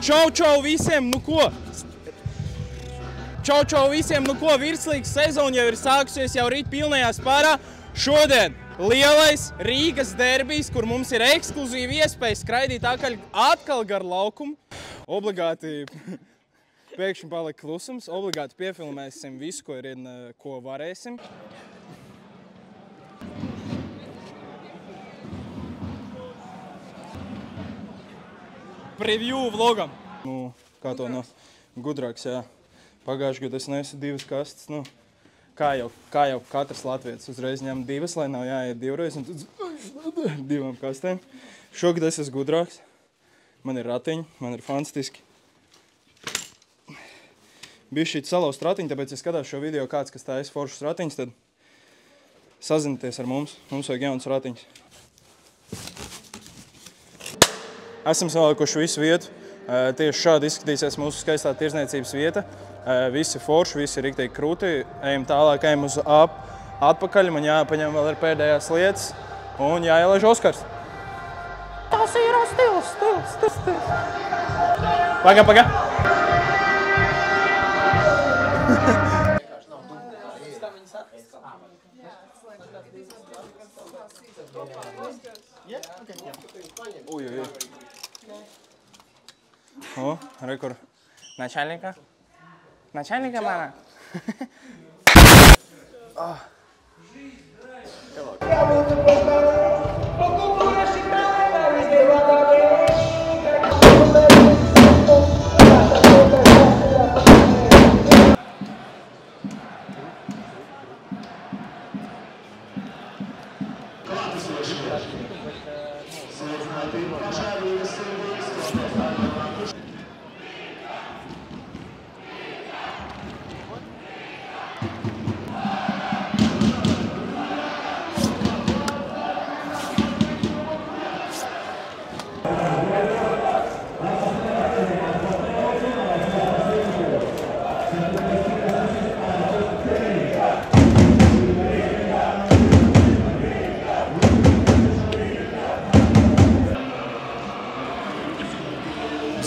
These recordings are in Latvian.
Čau visiem, nu ko? Čau visiem, nu ko? Virslīgas sezona jau ir sākusies, jau rīt pilnajā spārā. Šodien lielais Rīgas derbijs, kur mums ir ekskluzīva iespēja skraidīt atkal gar laukumu. Obligāti pēkšņi palika klusums, obligāti piefilmēsim visu, ko varēsim. Preview vlogam. Nu, kā to no gudrāks, jā. Pagājuši gadu es nesu 2 kastes, nu, kā jau katrs latvietis uzreiz ņem 2, lai nav jāiet 2 reizes, un tad 2 kastēm. Šogad es esmu gudrāks, man ir ratiņi, man ir fantastiski. Bija šī salauzta ratiņa, tāpēc, ja skatās šo video kāds, kas taisa foršus ratiņus, tad sazinieties ar mums vajag jaunas ratiņas. Esam salikuši visu vietu. Tieši šādi izskatīsies mūsu skaistā tirdzniecības vieta. Visi forši, visi ir riktīgi krūti. Ejam tālāk, ejam uz atpakaļ. Man jāpaņem vēl ir pēdējās lietas. Un jāielaiž Oskars. Tas ir stils. Paga. Ой-ой-ой. О, рекорд. Начальника мана.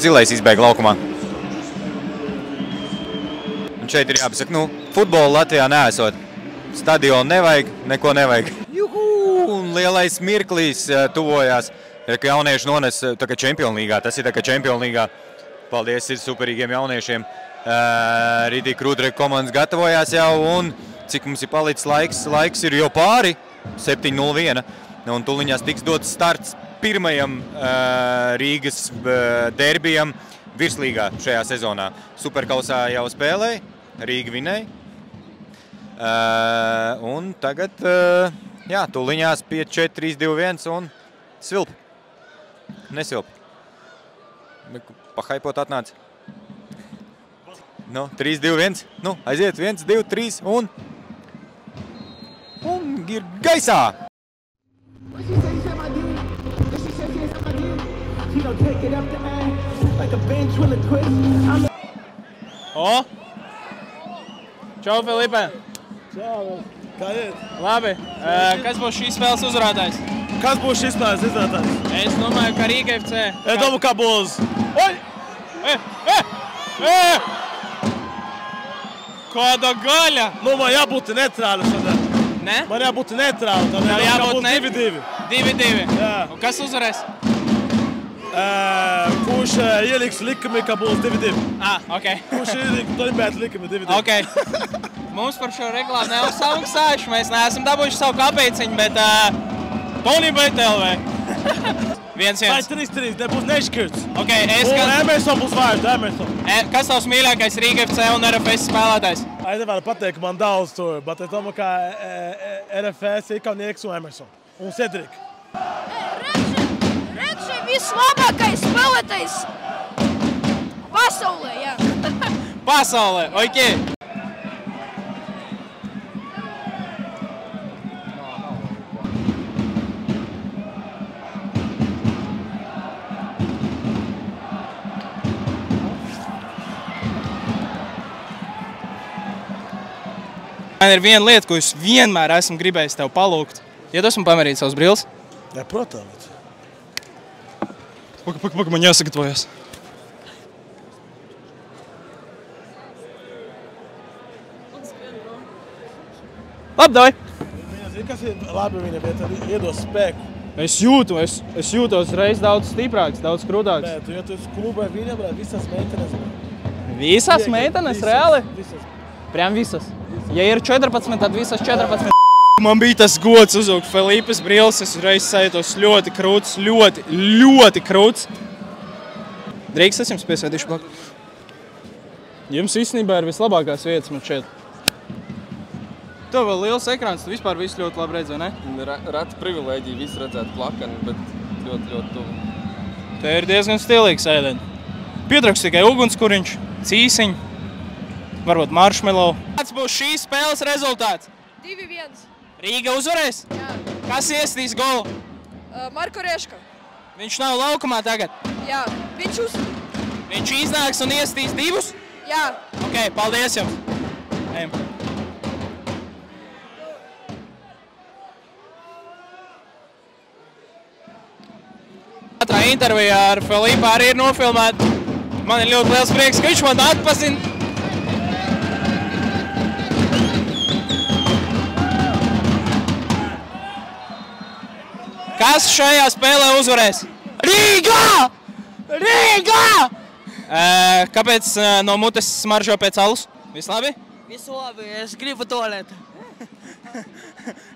Zilais izbēga laukumā. Un šeit ir jāpasaka, nu, futbolu Latvijā neesot. Stadionu nevajag, neko nevajag. Juhu! Un lielais mirklīs tuvojās. Ir, ka jaunieši nones tā kā Čempionu līgā. Tas ir tā kā Čempionu līgā. Paldies ir superīgiem jauniešiem. Rītī krūtreka komandas gatavojās jau un cik mums ir palicis laiks ir jau pāri 7:01. Un tuliņās tiks dots starts pirmajam Rīgas derbijam virslīgā šajā sezonā. Superkausā jau spēlēja, Rīga vinēja. Un tagad, jā, tuliņās 5-4, 3-2-1 un svilp. Nesilp. Pahaipot atnāca. Nu, 3-2-1. Nu, aiziet 1, 2, 3 un ir gaisā! O! Čau, Filipe! Čau! Kā iet? Labi. Kas būs šīs spēles uzvarētājs? Kas būs šīs spēles izrādājs? Es domāju, ka Rīga FC. Es domāju, ka būs... Oi! Kāda gaļa! Nu, man jābūt neitrāli šodien. Ne? Man jābūt neitrāli. Tad jābūt 2-2. 2-2. Jā. Un kas uzvarēs? Kurš ieliks likumi, ka būs 2-2. Ok. Kurš ieliks toļbēt likumi 2-2. Ok. Mums par šo reklāmu nav samaksājuši, mēs neesam dabūjuši savu kāpēciņu, bet Tonybet LV. 1-1. Vai 3-3, nebūs nešķirts. Ok, Un Emerson būs vārds, Emerson. Kas tavs mīļākais Rīga FC un RFS spēlētājs? Es nevaru pateikt, man daudz tur, bet es domāju, ka RFS Ikaunieks un Emerson. Un Cedric. Redži vislabākais spēlētājs pasaulē, jā. Pasaulē, ok. Man ir viena lieta, ko es vienmēr esmu gribējis tev palūgt. Iedos man pamerīt savus brilles? Jā, protams. Paka, man jāsagatavojas. Labi, davai! Kas ir labi viņam, ja tad iedos spēku? Es jūtos reiz daudz stiprāks, daudz krūtāks. Nē, ja tu esi klubā viņam, visas meitenes. Visas meitenes, reāli? Visas. Prям visas. Ja ir 14, tad visas 14. Man bija tas gods uzvilkt Felipes brilles, es reiz sajūtos ļoti krūts, ļoti krūts. Drīkst, es jums piesēdīšu blakus. Jums īstenībā ir vislabākās vietas, man šķiet. Tev vēl liels ekrāns, tu vispār visu ļoti labi redzi, vai ne? Reta privilēģija visu redzēt plakani, bet ļoti tuvu. Te ir diezgan stilīgs ēdieni. Pietrūks tikai ugunskuriņš, cīsiņ, varbūt marshmallow. Kāds būs šīs spēles rezultāts? 2-1. Rīga uzvarēs? Jā. Kas iestīs golu? Marko Reška. Viņš nav laukumā tagad. Jā. Viņš iznāks un iestīs 2? Jā. Ok, paldies jums. Ejam. Katrā intervijā ar Felipu arī ir nofilmēta. Man ir ļoti liels prieks, ka viņš man atpazina. Kas šajā spēlē uzvarēs? Rīga! Rīga! Kāpēc no mutes smaržo pēc alus? Viss labi? Visu labi, es gribu tualeti.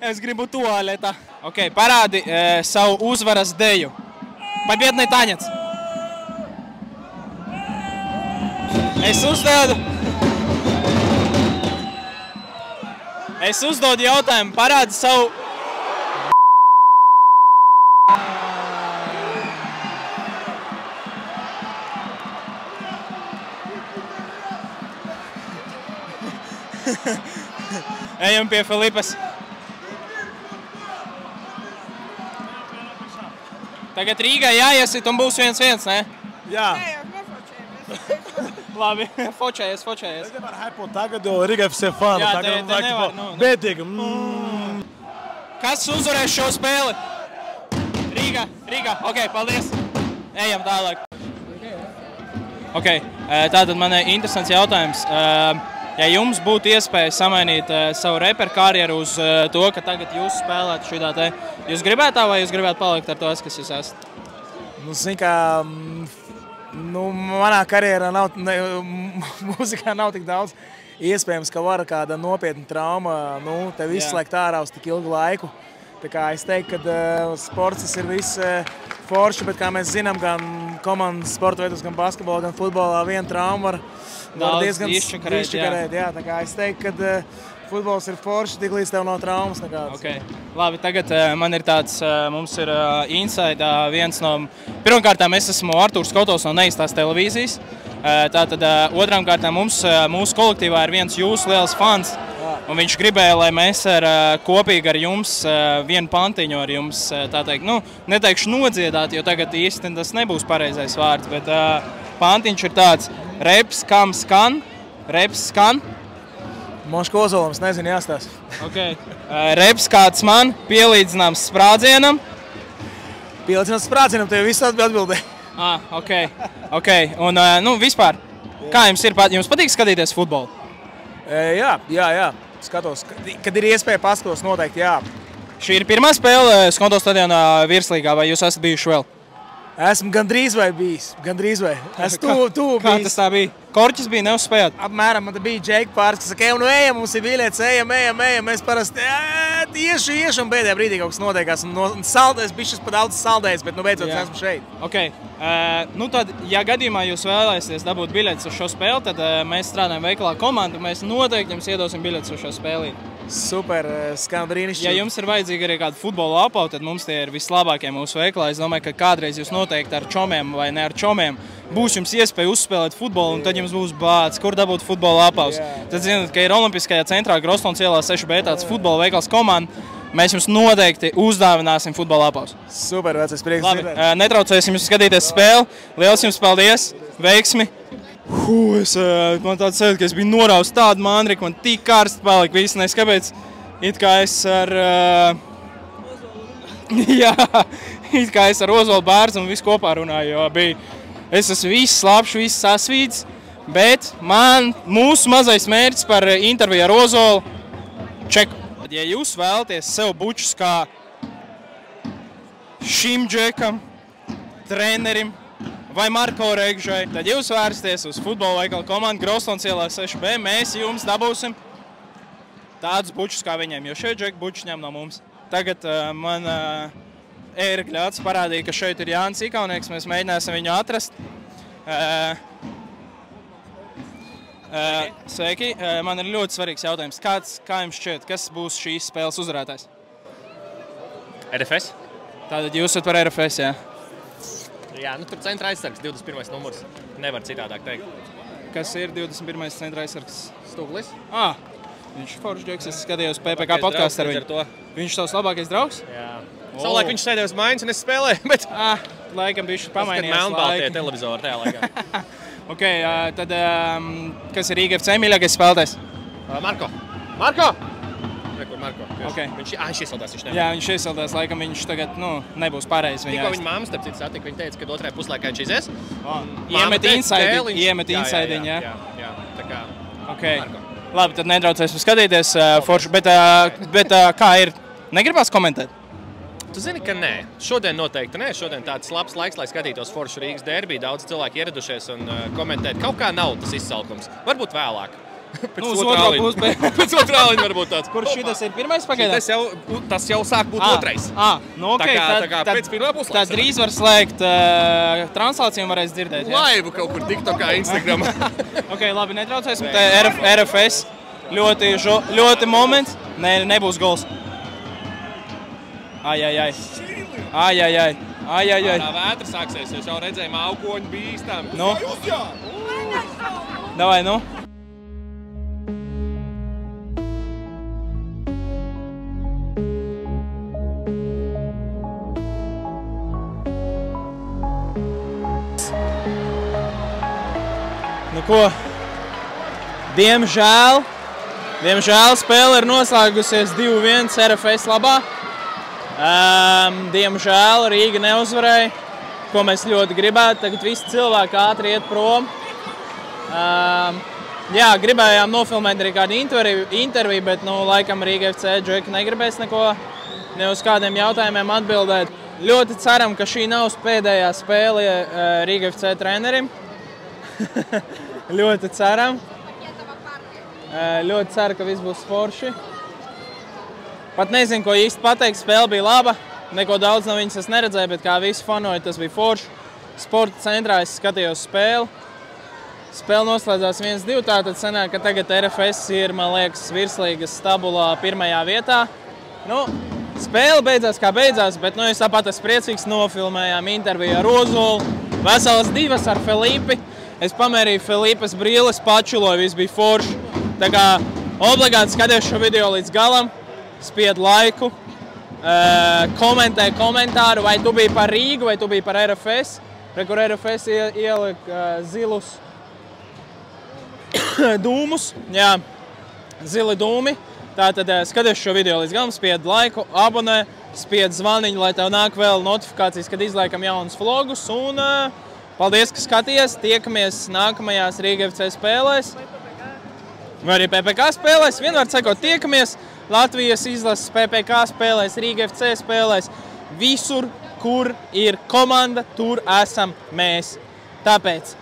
Es gribu tualetā. Ok, parādi savu uzvaras deju. Победный танец. Es uzdodu jautājumu, parādi savu... Ejam pie Felipas. Tagad Rīgai jāiesit un būs 1-1, ne? Jā. Labi, fočējies. Es nevaru hypot tagad, jo Riga FC fanu. Jā, tagad te nevar, Bēdīgi. Kas uzvarēs šo spēli? Rīga. Ok, paldies. Ejam tālāk. Ok, tātad man ir interesants jautājums. Ja jums būtu iespēja samainīt savu reperu karjeru uz to, ka tagad jūs spēlētu šitā te, jūs gribētu tā vai jūs gribētu palikt ar to, kas jūs esat? Nu, zin kā, manā karjerā mūzikā nav tik daudz. Iespējams, ka var kāda nopietna trauma, tev izslēgt ārā uz tik ilgu laiku. Tā kā es teiktu, ka sports ir viss forši, bet kā mēs zinām, gan komandas sporta veidos, gan basketbolā, gan futbolā viena trauma var diezgan izčakarēt. Jā, tā kā es teiktu, ka futbols ir forši, tik līdz tev nav traumas nekādas. Okay. Labi, tagad man ir tāds, mums ir inside viens no... Pirmkārtām es esmu Artūrs Kotovs no Neiztās televīzijas. Tātad otrām kārtām mūsu kolektīvā ir viens jūsu liels fans. Un viņš gribēja, lai mēs kopīgi ar jums vienu pantiņu ar jums, tā teikt, neteikšu nodziedāt, jo tagad īsti tas nebūs pareizais vārds, bet pantiņš ir tāds reps, kam skan, reps skan. Moško Ozolams, nezinu, jāstās. Ok. Reps kāds man, pielīdzināms sprādzienam. Pielīdzināms sprādzienam, tev viss atbildēja. Ok. Un, vispār, kā jums ir, jums patīk skatīties futbolu? Jā. Skatos, kad ir iespēja paskatos, noteikti jā. Šī ir pirmā spēle Skonto stadionā virslīgā, vai jūs esat bijuši vēl? Esmu gandrīz vai bijis, Esmu tuvu bijis. Kā tas tā bija? Korķis bija neuzspējāt? Apmēram, man bija Džeika pāris, kas saka, ejam, mums ir biļets, ejam, mēs parasti iešu un pēdējā brīdī kaut kas notiekās. Saldēs, bišķis pa daudz saldējis, bet beidzot esmu šeit. Ok, tad, ja gadījumā jūs vēlēsieties dabūt biļetes uz šo spēli, tad mēs strādājam veikalā komandu, mēs noteikti jums iedosim biļetes uz šo spēlī. Super, skan brīnišķīgi. Ja jums ir vajadzīga arī kāda futbola apava, tad mums tie ir vislabākie mūsu veikalā. Es domāju, ka kādreiz jūs noteikti ar čomiem vai ne ar čomiem būs jums iespēja uzspēlēt futbolu, un tad jums būs bāds, kur dabūt futbola apavus. Tad zināt, ka ir Olimpiskajā centrā Grostons ielā 6B tāds futbola veikals komanda. Mēs jums noteikti uzdāvināsim futbola apavus. Super, vecais prieks. Labi, netraucēsim jums skatīties spēli. Liels jums paldies, veiksmi! Man tāds sajūta, ka es biju norausts tādu mandriku, man tik karsti palika visu, nes kāpēc it kā es ar... Jā, it kā es ar Ozolu Bērzu un visu kopā runāju, jo bija... Es esmu viss slapšs, viss sasvīds, bet mūsu mazais mērķis par interviju ar Ozolu Tad, ja jūs vēlaties sev bučus kā šim džekam, trenerim vai Marko Regžai, tad jūs vērsties uz futbola veikalu komandu Grostons ielā 6B. Mēs jums dabūsim tādus bučus kā viņiem, jo šie džeki bučus ņem no mums. Tagad man ērgļa acis parādīja, ka šeit ir Jānis Ikaunieks. Mēs mēģināsim viņu atrast. Sveiki. Man ir ļoti svarīgs jautājums. Kā jums šķiet, kas būs šīs spēles uzvarētājs? RFS? Tātad jūs esat par RFS, jā? Jā, nu tur centra aizsargs, 21. numurs. Nevar citādāk teikt. Kas ir 21. centra aizsargs? Stūglis. Viņš ir foršs džeks. Es skatījos PPK podcastu ar viņu. Viņš tavs labākais draugs? Jā. Savulaik viņš sēdēja uz mājas un es spēlēju, bet... Laikam bišķi pamainījās laika. Melnbaltie televizori tajā laikā. Ok, tad kas ir IGFC mīļākais spēlētājs? Marko! Marko! Rekur Marko. Okay. Viņš iesaldās, viņš nevar. Jā, viņš iesaldās. Laikam viņš tagad nebūs pareizs. Tikko viņa māma starp citu satika, viņa teica, ka otrajā puslaikā viņš izies. Iemet insaidiņu, jā? Jā, tā kā Marko. Labi, tad netraucēsim skatīties forši, bet kā ir? Negribās komentēt? Tu zini, ka nē. Šodien noteikti nē. Šodien tāds labs laiks, lai skatītos foršu Rīgas derbiju. Daudz cilvēki ieradušies un komentēt. Kaut kā nav tas izsalkums. Varbūt vēlāk. Pēc otrā liņa varbūt tāds. Kurš šitas ir pirmais pagaidām? Tas jau sāk būt otrais. Nu ok, tā kā pēc pirmā puslaiks. Tad drīz var slēgt translāciju un varēs dzirdēt. Laivu kaut kur TikTokā, Instagramā. Ok, labi, netraucēsim. RFS ļoti moments. Nebūs gols. Ai. Tā vētra sāksies, es jau redzēju aukoņu bīstam. Nu? Davai, nu? Nu ko? Diemžēl spēle ir noslēgusies 2-1 RFS labā. Diemžēl Rīga neuzvarēja, ko mēs ļoti gribētu. Tagad visi cilvēki ātri iet prom. Jā, gribējām nofilmēt arī kādu interviju, bet laikam Rīga FC džeki negribēs neko ne uz kādiem jautājumiem atbildēt. Ļoti ceram, ka šī nav pēdējā spēle Rīga FC trenerim. Ļoti ceram. Ļoti ceru, ka viss būs forši. Pat nezinu, ko īsti pateikt. Spēle bija laba. Neko daudz no viņas es neredzēju, bet kā visi fanoja, tas bija forši. Sporta centrā es skatījos spēli. Spēle noslēdzās 1-2, tātad sanāk, ka tagad RFS ir, man liekas, virslīgas tabulā pirmajā vietā. Spēle beidzās kā beidzās, bet es tāpat esmu priecīgs. Nofilmējām interviju ar Ozolu. Veselas 2 ar Felipi. Es pamērīju Felipas brīles, pačiloju, viss bija forši. Tā kā obligāti skaties šo video līdz galam. Spied laiku, komentē komentāru, vai tu biji par Rīgu, vai tu biji par RFS. Kur RFS ielika zilus dūmus, jā, zili dūmi. Tātad skaties šo video līdz galam, spied laiku, abonē, spied zvaniņu, lai tev nāk vēl notifikācijas, kad izlaikam jaunus vlogus. Un paldies, ka skaties, tiekamies nākamajās Rīga FC spēlēs. Vai arī PPK spēlēs, vienmēr sakot, tiekamies. Latvijas izlases PPK spēlēs, Rīga FC spēlēs. Visur, kur ir komanda, tur esam mēs. Tāpēc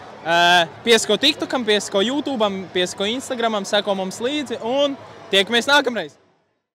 piesako TikTokam, piesako YouTube'am, piesako Instagramam, seko mums līdzi un tiekamies nākamreiz.